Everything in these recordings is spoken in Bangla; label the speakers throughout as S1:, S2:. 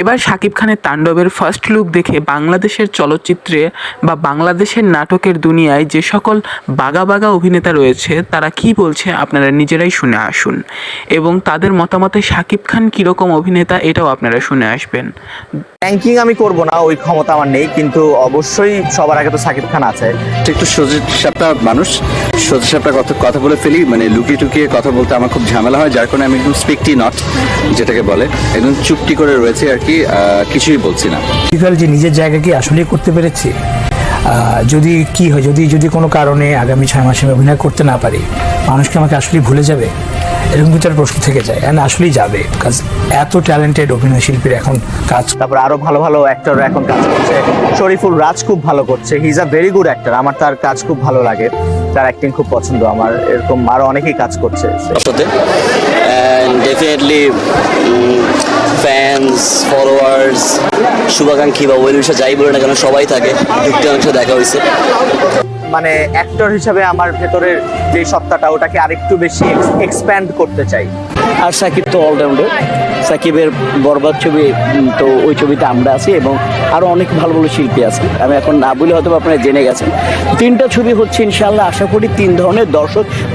S1: এবার শাকিব খানের তাণ্ডবের ফার্স্ট লুক দেখে বাংলাদেশের চলচ্চিত্রে বা বাংলাদেশের নাটকের দুনিয়ায় যে সকল বাঘা বাঘা অভিনেতা রয়েছে তারা কি বলছে আপনারা নিজেরাই শুনে আসুন এবং তাদের মতামতে শাকিব খান কীরকম অভিনেতা এটাও আপনারা শুনে আসবেন।
S2: র্যাঙ্কিং আমি করব না, ওই ক্ষমতা আমার নেই, কিন্তু অবশ্যই সবার আগে তো শাকিব খান আছে।
S3: একটু সোজা মানুষ, সোজা কথা বলে ফেলি, মানে লুকিয়ে টুকিয়ে কথা বলতে আমার খুব ঝামেলা হয়, যার কারণে আমি একদম স্পিকটি নট যেটাকে বলে একদম চুপটি করে রয়েছে আর কি, কিছুই বলছি না।
S4: যে নিজের জায়গা কি আসলেই করতে পেরেছি, যদি কি হয়, যদি কোনো কারণে আগামী 6 মাসে অভিনয় করতে না পারি, মানুষকে আমাকে আসলেই ভুলে যাবে, এরকম কিছু একটা প্রশ্ন থেকে যায়। অ্যান্ড আসলেই যাবে, কাজ এত ট্যালেন্টেড অভিনয় শিল্পীর এখন কাজ।
S2: তারপর আরো ভালো ভালো অ্যাক্টর এখন কাজ করছে। শরীফুল রাজ খুব ভালো করছে, he is a very good actor, আমার তার কাজ খুব ভালো লাগে, তার অ্যাক্টিং খুব পছন্দ আমার। এরকম আরো অনেকেই কাজ করছে।
S5: ডেফিনেটলি ফ্যান্স, ফলোয়ার্স, শুভাকাঙ্ক্ষী বা ওয়েল উইশার যাই বলে না কেন সবাই থাকে, যুক্তি অংশ দেখা হয়েছে।
S2: মানে অ্যাক্টর হিসাবে আমার ভেতরের যে সত্তাটা ওটাকে আরেকটু বেশি এক্সপ্যান্ড করতে চাই।
S5: আর সাকিব তো অলরাউন্ডার, সাকিবের বরবাদ ছবি তো ওই ছবিতে আমরা আছি এবং আরও অনেক ভালো ভালো শিল্পী আছে, আমি এখন না বলে হয়তো আপনারা জেনে গেছেন। 3টা ছবি হচ্ছে ইনশাআল্লাহ, আশা করি 3 ধরনের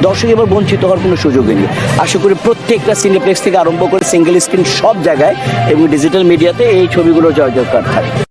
S5: দর্শক এবার বঞ্চিত হওয়ার কোনো সুযোগই নেই। আশা করি প্রত্যেকটা সিনেপ্লেক্স থেকে আরম্ভ করে সিঙ্গেল স্ক্রিন সব জায়গায় এবং ডিজিটাল মিডিয়াতে এই ছবিগুলো জয় জয়কার থাকে।